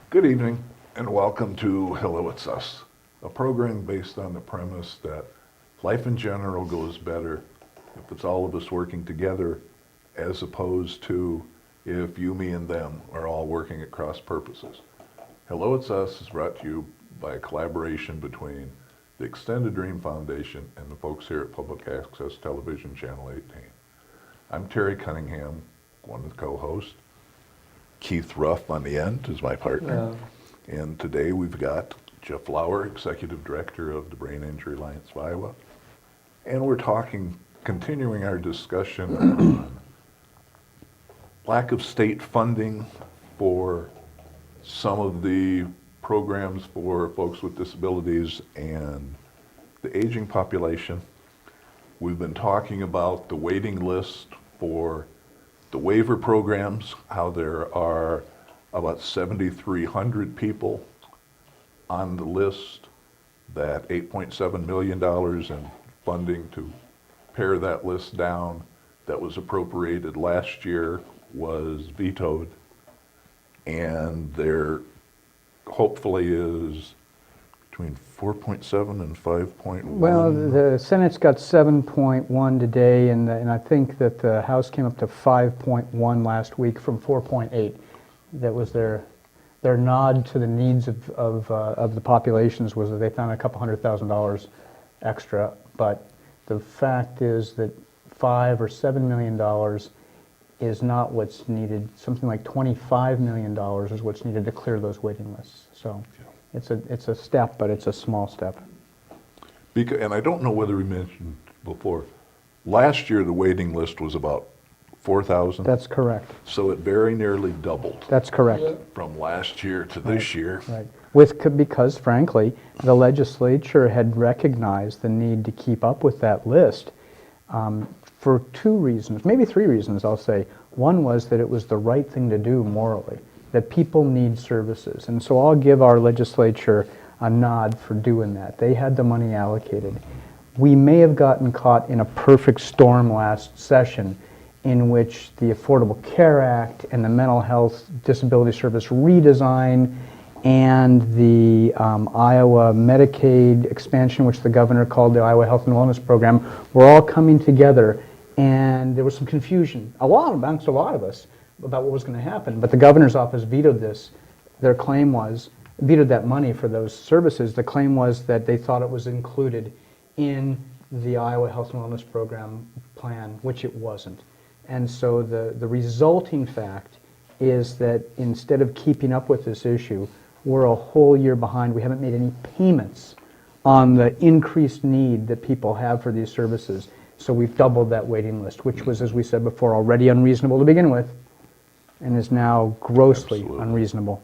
Good evening and welcome to Hello It's Us, a program based on the premise that life in general goes better if it's all of us working together as opposed to if you, me, and them are all working at cross purposes. Hello It's Us is brought to you by a collaboration between the Extended Dream Foundation and the folks here at Public Access Television Channel 18. I'm Terry Cunningham, one of the co-hosts. Keith Ruff on the end is my partner. Yeah. And today we've got Jeff Lauer, Executive Director of the Brain Injury Alliance of Iowa. And we're continuing our discussion on lack of state funding for some of the programs for folks with disabilities and the aging population. We've been talking about the waiting list for the waiver programs, how there are about 7,300 people on the list, that $8.7 million in funding to pare that list down that was appropriated last year was vetoed, and there hopefully is between 4.7 and 5.1. Well, the Senate's got 7.1 today, and I think that the House came up to 5.1 last week from 4.8. That was their nod to the needs of the populations, was that they found a couple $100,000 extra. But the fact is that $5 or $7 million is not what's needed. Something like $25 million is what's needed to clear those waiting lists. So. It's a step, but it's a small step. And I don't know whether we mentioned before, last year the waiting list was about 4,000. That's correct. So it very nearly doubled. That's correct. From last year to this year. Right. Because frankly, the legislature had recognized the need to keep up with that list for two reasons, maybe three reasons, I'll say. One was that it was the right thing to do morally, that people need services. And so I'll give our legislature a nod for doing that. They had the money allocated. We may have gotten caught in a perfect storm last session in which the Affordable Care Act and the Mental Health Disability Service redesign and the Iowa Medicaid expansion, which the governor called the Iowa Health and Wellness Program, were all coming together, and there was some confusion, amongst a lot of us, about what was going to happen. But the governor's office vetoed this. Their claim was, vetoed that money for those services. The claim was that they thought it was included in the Iowa Health and Wellness Program plan, which it wasn't. And so the resulting fact is that instead of keeping up with this issue, we're a whole year behind. We haven't made any payments on the increased need that people have for these services. So we've doubled that waiting list, which was, as we said before, already unreasonable to begin with, and is now grossly unreasonable.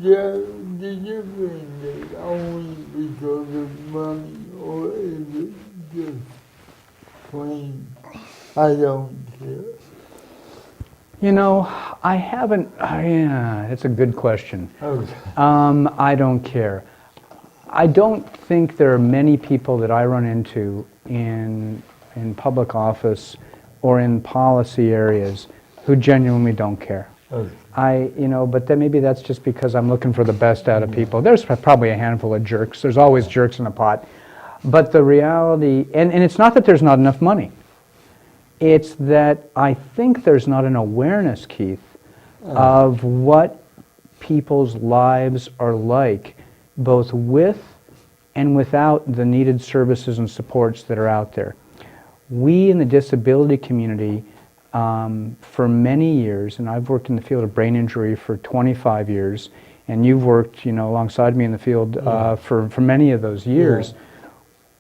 Yeah, did you mean that only because of money, or is it just plain, I don't care? You know, I haven't, it's a good question. Okay. I don't care. I don't think there are many people that I run into in public office or in policy areas who genuinely don't care. Okay. But then maybe that's just because I'm looking for the best out of people. There's probably a handful of jerks. There's always jerks in a pot. But the reality, and it's not that there's not enough money. It's that I think there's not an awareness, Keith, of what people's lives are like, both with and without the needed services and supports that are out there. We in the disability community for many years, and I've worked in the field of brain injury for 25 years, and you've worked, alongside me in the field for many of those years.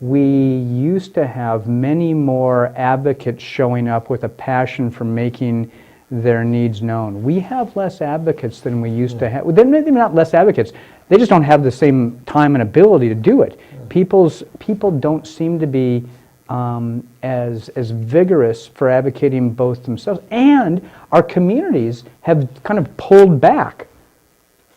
We used to have many more advocates showing up with a passion for making their needs known. We have less advocates than we used to have. They're maybe not less advocates. They just don't have the same time and ability to do it. People don't seem to be as vigorous for advocating both themselves, and our communities have kind of pulled back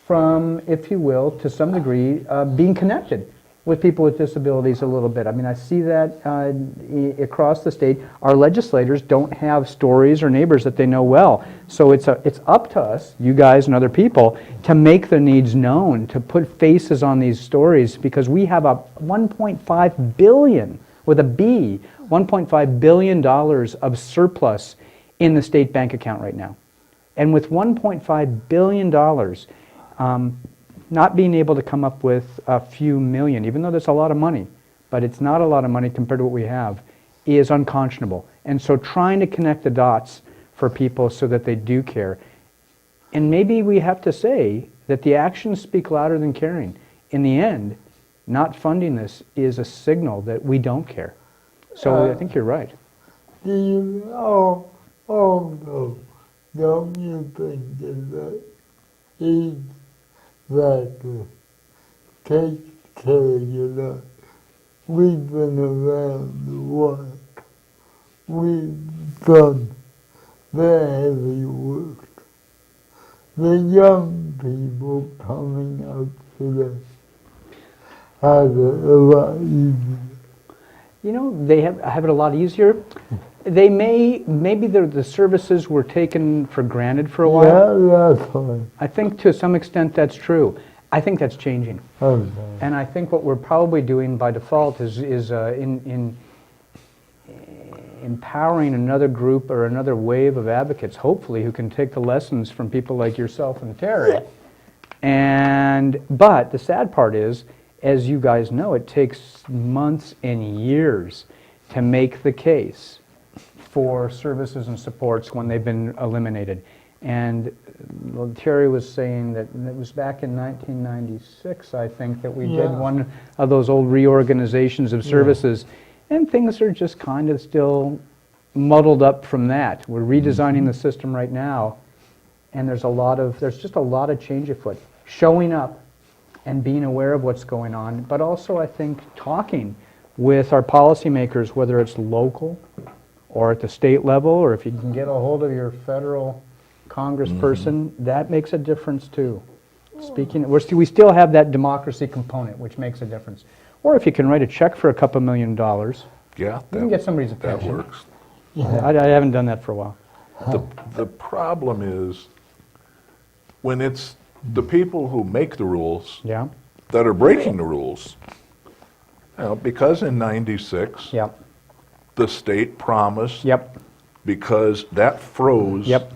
from, if you will, to some degree, being connected with people with disabilities a little bit. I mean, I see that across the state. Our legislators don't have stories or neighbors that they know well. So it's up to us, you guys and other people, to make the needs known, to put faces on these stories, because we have a $1.5 billion, with a B, $1.5 billion of surplus in the state bank account right now. And with $1.5 billion, not being able to come up with a few million, even though that's a lot of money, but it's not a lot of money compared to what we have, is unconscionable. And so trying to connect the dots for people so that they do care. And maybe we have to say that the actions speak louder than caring. In the end, not funding this is a signal that we don't care. So I think you're right. Do you also, don't you think that each factor takes care of your life? We've been around the world. We've done the heavy work. The young people coming up today have it a lot easier. They have it a lot easier. They maybe the services were taken for granted for a while. Yeah, that's fine. I think to some extent that's true. I think that's changing. Okay. And I think what we're probably doing by default is in empowering another group or another wave of advocates, hopefully, who can take the lessons from people like yourself and Terry. But the sad part is, as you guys know, it takes months and years to make the case for services and supports when they've been eliminated. And Terry was saying that it was back in 1996, I think, that we did one of those old reorganizations of services, and things are just kind of still muddled up from that. We're redesigning the system right now, and there's just a lot of change afoot. Showing up and being aware of what's going on, but also, I think, talking with our policymakers, whether it's local or at the state level, or if you can get a hold of your federal congressperson, that makes a difference too. We still have that democracy component, which makes a difference. Or if you can write a check for a couple $1 million, you can get somebody's attention. That works. I haven't done that for a while. The problem is when it's the people who make the rules Yeah. that are breaking the rules. Because in '96, Yep. the state promised, Yep. because that froze Yep.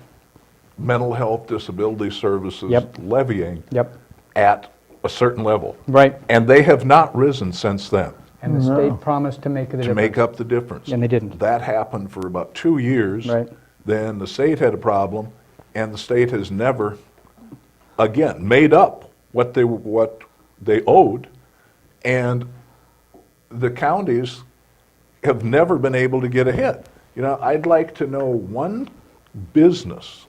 mental health disability services Yep. levying Yep. at a certain level. Right. And they have not risen since then And the state promised to make the difference. to make up the difference. And they didn't. That happened for about 2 years. Right. Then the state had a problem, and the state has never, again, made up what they owed, and the counties have never been able to get ahead. I'd like to know one business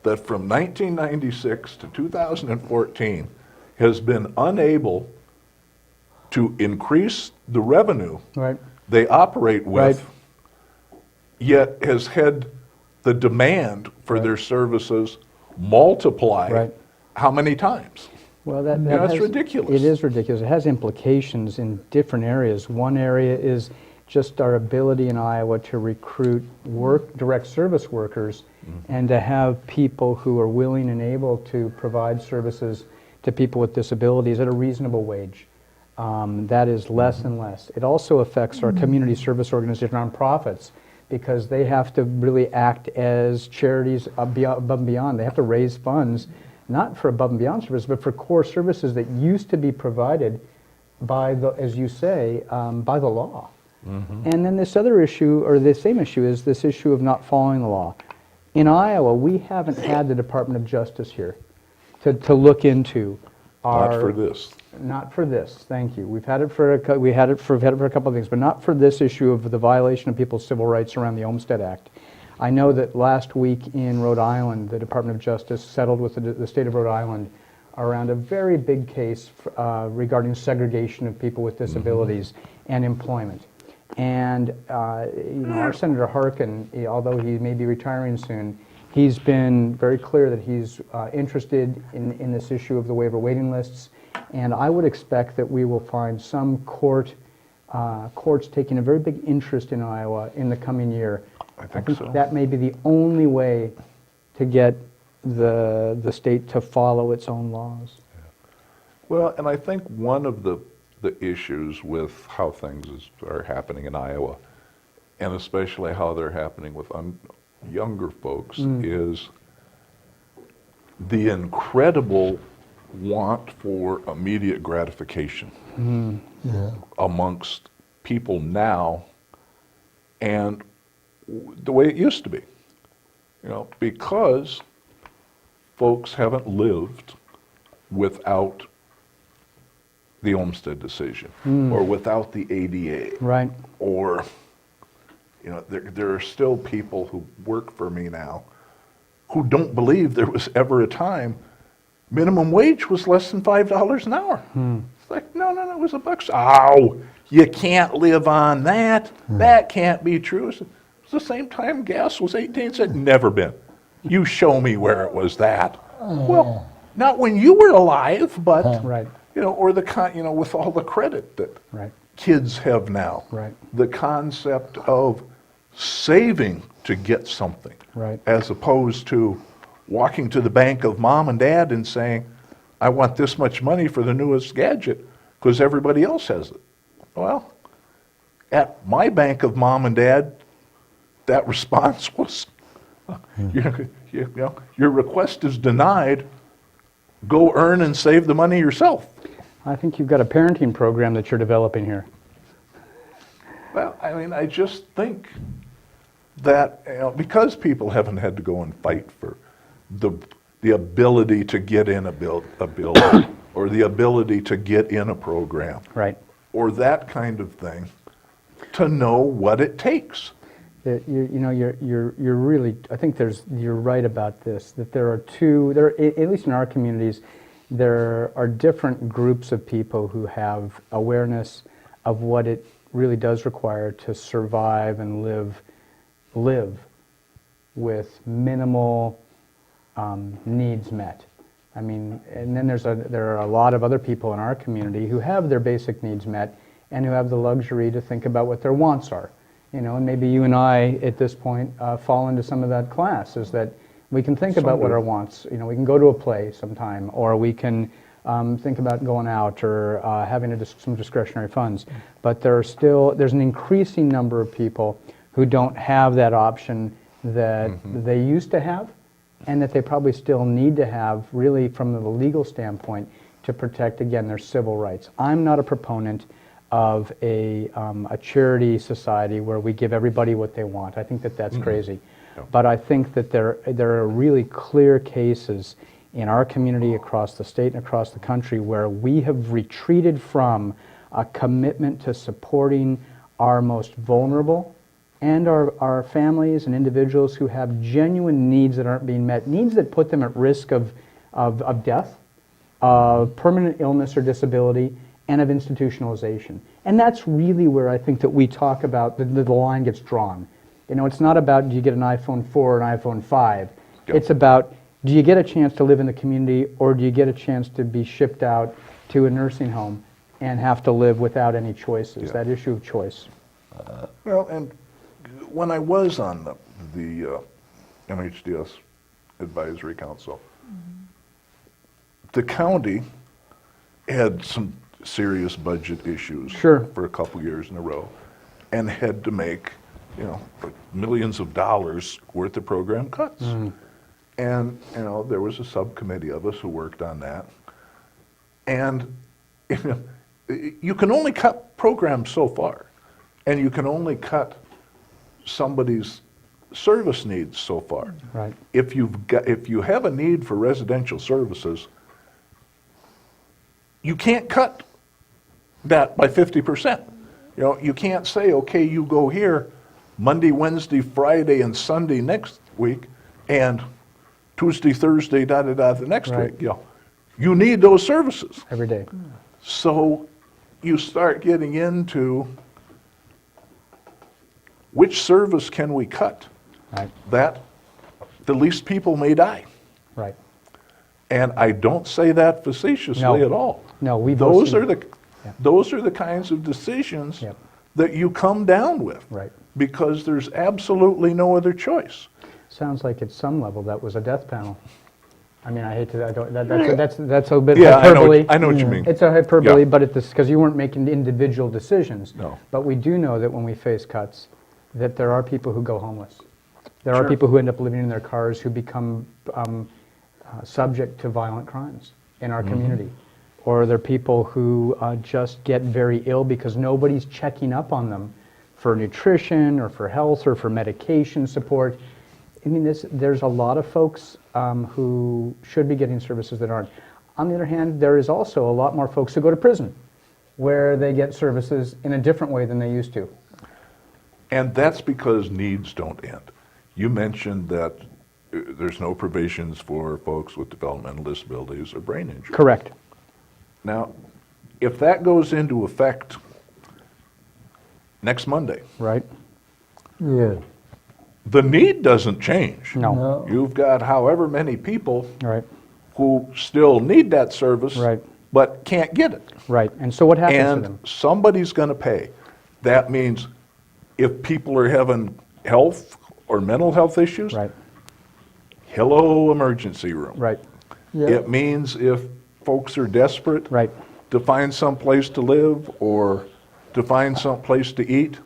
that from 1996 to 2014 has been unable to increase the revenue Right. they operate with, Right. yet has had the demand for their services multiply Right. how many times? Well, that's ridiculous. It is ridiculous. It has implications in different areas. One area is just our ability in Iowa to recruit direct service workers and to have people who are willing and able to provide services to people with disabilities at a reasonable wage. That is less and less. It also affects our community service organizations, nonprofits, because they have to really act as charities above and beyond. They have to raise funds, not for above and beyond services, but for core services that used to be provided by the, as you say, by the law. And then this other issue, or the same issue, is this issue of not following the law. In Iowa, we haven't had the Department of Justice here to look into our... Not for this. Not for this, thank you. We've had it for a couple of things, but not for this issue of the violation of people's civil rights around the Olmstead Act. I know that last week in Rhode Island, the Department of Justice settled with the state of Rhode Island around a very big case regarding segregation of people with disabilities and employment. And our Senator Harkin, although he may be retiring soon, he's been very clear that he's interested in this issue of the waiver waiting lists. And I would expect that we will find some courts taking a very big interest in Iowa in the coming year. I think so. That may be the only way to get the state to follow its own laws. Well, and I think one of the issues with how things are happening in Iowa, and especially how they're happening with younger folks, is the incredible want for immediate gratification amongst people now, and the way it used to be. Because folks haven't lived without the Olmstead decision, or without the ADA, Right. or there are still people who work for me now who don't believe there was ever a time minimum wage was less than $5 an hour. It's like, no, it was $1. Oh, you can't live on that. That can't be true. It's the same time gas was 18 cents. Never been. You show me where it was that. Well, not when you were alive, but Right. or with all the credit that Right. kids have now. Right. The concept of saving to get something, Right. as opposed to walking to the bank of mom and dad and saying, I want this much money for the newest gadget because everybody else has it. Well, at my bank of mom and dad, that response was, your request is denied. Go earn and save the money yourself. I think you've got a parenting program that you're developing here. Well, I just think that because people haven't had to go and fight for the ability to get in a building or the ability to get in a program, Right. or that kind of thing, to know what it takes. You're really, I think you're right about this, that there are at least in our communities, there are different groups of people who have awareness of what it really does require to survive and live with minimal needs met. And then there are a lot of other people in our community who have their basic needs met and who have the luxury to think about what their wants are. And maybe you and I, at this point, fall into some of that class, is that we can think about what our wants. We can go to a play sometime, or we can think about going out or having some discretionary funds. But there's an increasing number of people who don't have that option that they used to have, and that they probably still need to have, really from the legal standpoint, to protect, again, their civil rights. I'm not a proponent of a charity society where we give everybody what they want. I think that's crazy. No. But I think that there are really clear cases in our community, across the state and across the country, where we have retreated from a commitment to supporting our most vulnerable and our families and individuals who have genuine needs that aren't being met, needs that put them at risk of death, of permanent illness or disability, and of institutionalization. And that's really where I think that we talk about, the line gets drawn. It's not about, do you get an iPhone 4 or an iPhone 5? Yep. It's about, do you get a chance to live in the community, or do you get a chance to be shipped out to a nursing home and have to live without any choices? Yeah. That issue of choice. Well, and when I was on the MHDS Advisory Council, the county had some serious budget issues Sure. for a couple years in a row, and had to make like millions of dollars worth of program cuts. And there was a subcommittee of us who worked on that, and you can only cut programs so far. And you can only cut somebody's service needs so far. Right. If you have a need for residential services, you can't cut that by 50%. You know, you can't say, okay, you go here Monday, Wednesday, Friday, and Sunday next week, and Tuesday, Thursday, da-da-da the next Right. week. You know, you need those services. Every day. So you start getting into which service can we cut Right. that the least people may die. Right. And I don't say that facetiously No. at all. No, we've Those also- are the Yeah. those are the kinds of decisions Yep. that you come down with. Right. Because there's absolutely no other choice. Sounds like at some level that was a death panel. I mean, I hate to, that's a bit Yeah, hyperbole. I know what you mean. It's a hyperbole, Yeah. but it's because you weren't making individual decisions. No. But we do know that when we face cuts, that there are people who go homeless. There are Sure. people who end up living in their cars who become subject to violent crimes in our community. Or there are people who just get very ill because nobody's checking up on them for nutrition or for health or for medication support. I mean, there's a lot of folks who should be getting services that aren't. On the other hand, there is also a lot more folks who go to prison where they get services in a different way than they used to. And that's because needs don't end. You mentioned that there's no provisions for folks with developmental disabilities or brain injury. Correct. Now, if that goes into effect next Monday, Right? Yeah. the need doesn't change. No. No. You've got however many people Right. who still need that service, Right. but can't get it. Right. And so what happens to And them? somebody's going to pay. That means if people are having health or mental health issues, Right. hello, emergency room. Right. Yeah. It means if folks are desperate Right. to find some place to live or to find some place to eat,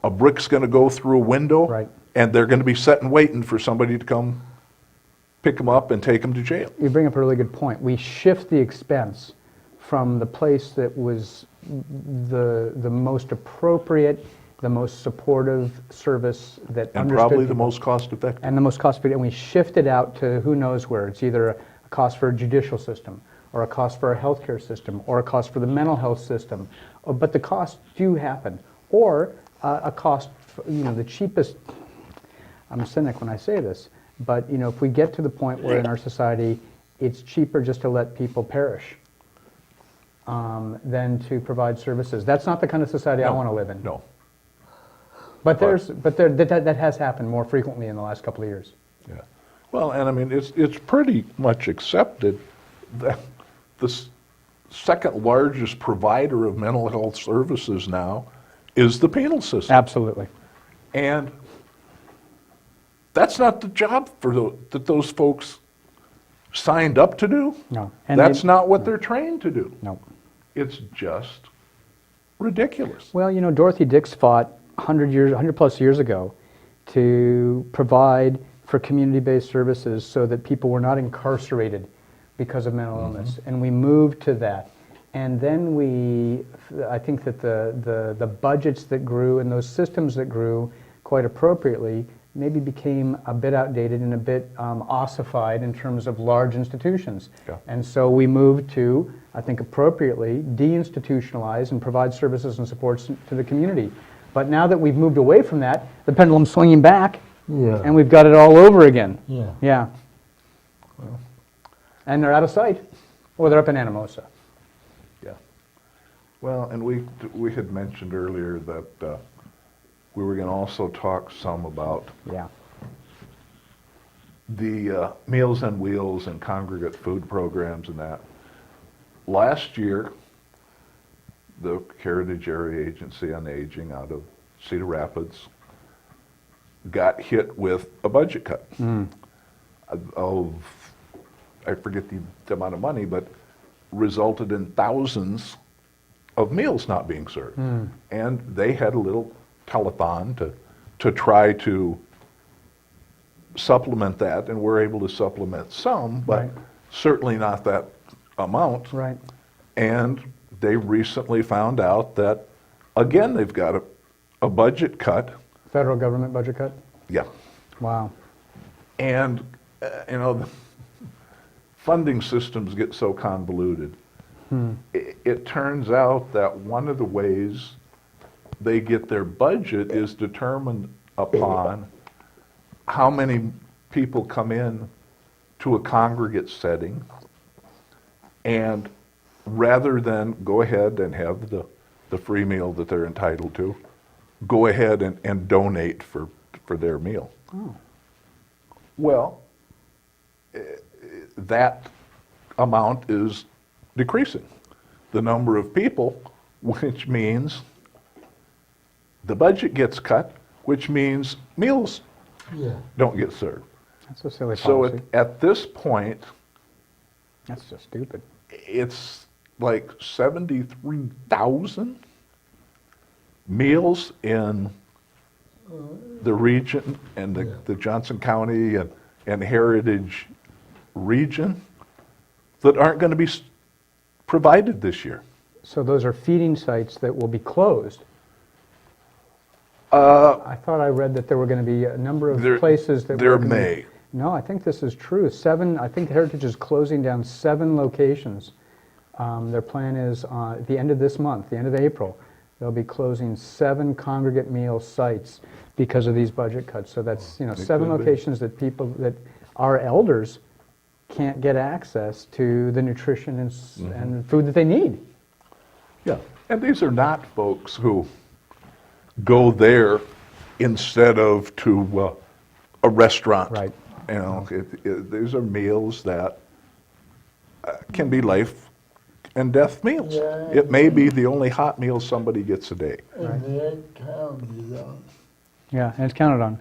a brick's going to go through a window, Right. and they're going to be sitting waiting for somebody to come pick them up and take them to jail. You bring up a really good point. We shift the expense from the place that was the most appropriate, the most supportive service that And understood probably the people. most cost-effective. And the most cost effective, and we shift it out to who knows where. It's either a cost for a judicial system, or a cost for a healthcare system, or a cost for the mental health system. But the costs do happen. Or a cost, the cheapest, I'm a cynic when I say this, but if we get to the point where in our society it's cheaper just to let people perish than to provide services. That's not the kind of society I No, want to live in. No. But that has happened more frequently in the last couple of years. Yeah. Well, and I mean, it's pretty much accepted that the second largest provider of mental health services now is the penal system. Absolutely. And that's not the job that those folks signed up to do. No. And That's they- not what they're trained to do. No. It's just ridiculous. Well, Dorothy Dix fought 100 plus years ago to provide for community-based services so that people were not incarcerated because of mental illness. And we moved to that. And then I think that the budgets that grew and those systems that grew quite appropriately maybe became a bit outdated and a bit ossified in terms of large institutions. Yeah. And so we moved to, I think appropriately, deinstitutionalize and provide services and supports to the community. But now that we've moved away from that, the pendulum's swinging back, Yeah. and we've got it all over again. Yeah. Yeah. And they're out of sight, or they're up in Anamosa. Yeah. Well, and we had mentioned earlier that we were going to also talk some about Yeah. the Meals on Wheels and congregate food programs and that. Last year, the Heritage Area Agency on Aging out of Cedar Rapids got hit with a budget cut of, I forget the amount of money, but resulted in thousands of meals not being served. And they had a little telethon to try to supplement that, and we're able to supplement some, but Right. certainly not that amount. Right. And they recently found out that, again, they've got to a budget cut. Federal government budget cut? Yeah. Wow. And, the funding systems get so convoluted. It turns out that one of the ways they get their budget is determined upon how many people come in to a congregate setting, and rather than go ahead and have the free meal that they're entitled to, go ahead and donate for their meal. Oh. Well, that amount is decreasing. The number of people, which means the budget gets cut, which means meals Yeah. don't get served. That's a silly So policy. at this point, That's just stupid. it's like 73,000 meals in the region and the Johnson County and Heritage region that aren't going to be provided this year. So those are feeding sites that will be closed. I thought I read that there were going to be a number of places that There were gonna be- may. No, I think this is true. I think Heritage is closing down 7 locations. Their plan is at the end of this month, the end of April, they'll be closing 7 congregate meal sites because of these budget cuts. So that's, 7 could be. locations that our elders can't get access to the nutrition and food that they need. Yeah, and these are not folks who go there instead of to a restaurant. Right. These are meals that can be life and death meals. Yeah. It may be the only hot meal somebody gets a day. And that counted on. Yeah, and it's counted on.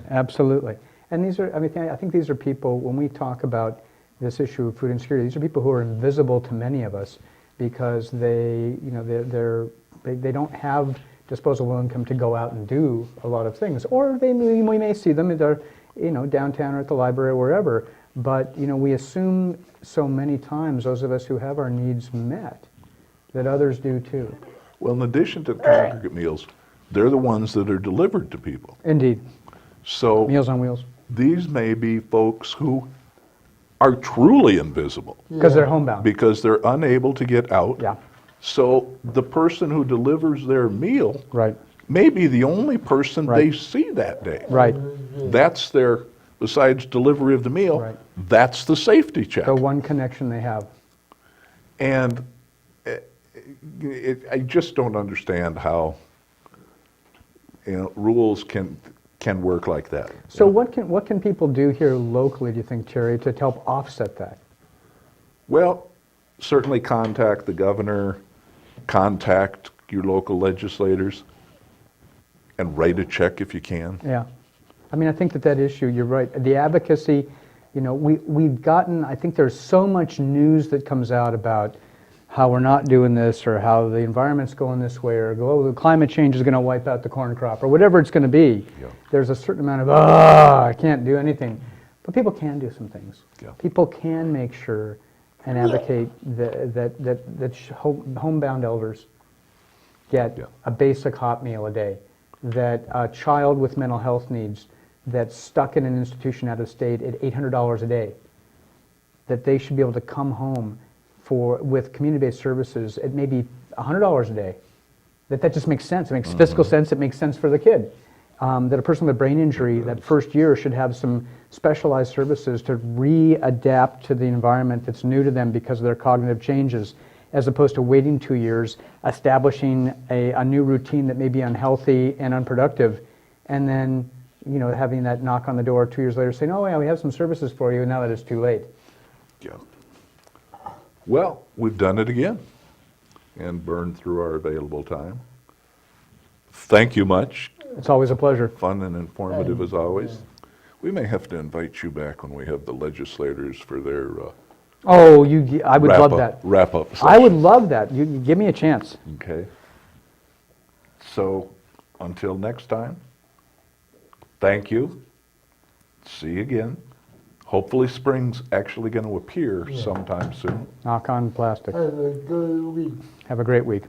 Absolutely. And these are, I think these are people, when we talk about this issue of food insecurity, these are people who are invisible to many of us because they don't have disposable income to go out and do a lot of things. Or we may see them, they're, downtown or at the library or wherever. But, we assume so many times, those of us who have our needs met, that others do too. Well, in addition to congregate meals, they're the ones that are delivered to people. Indeed. So Meals on Wheels. these may be folks who are truly invisible Because they're homebound. because they're unable to get out. Yeah, So the person who delivers their meal right, may be the only person Right. they see that day. right. That's their, besides delivery of the meal, Right. that's the safety check. The one connection they have. And I just don't understand how, rules can work like that. So what can people do here locally, do you think, Terry, to help offset that? Well, certainly contact the governor, contact your local legislators, and write a check if you can. Yeah. I think that issue, you're right. The advocacy, we've gotten, I think there's so much news that comes out about how we're not doing this or how the environment's going this way or global climate change is going to wipe out the corn crop or whatever it's going to be. Yeah. There's a certain amount of, I can't do anything. But people can do some things. Yeah. People can make sure and advocate that homebound elders get Yeah. a basic hot meal a day, that a child with mental health needs that's stuck in an institution out of state at $800 a day, that they should be able to come home with community-based services at maybe $100 a day. That just makes sense. It makes fiscal sense. It makes sense for the kid. That a person with a brain injury that first year should have some specialized services to readapt to the environment that's new to them because of their cognitive changes, as opposed to waiting 2 years, establishing a new routine that may be unhealthy and unproductive, and then having that knock on the door 2 years later saying, oh yeah, we have some services for you, now that it's too late. Yeah. Well, we've done it again and burned through our available time. Thank you much. It's always a pleasure. Fun and informative as always. We may have to invite you back when we have the legislators for their Oh, I would love that. wrap-up I would session. love that. You give me a chance. Okay. So, until next time, thank you. See you again. Hopefully spring's actually going to appear sometime soon. Knock on plastic. Have a good week. Have a great week.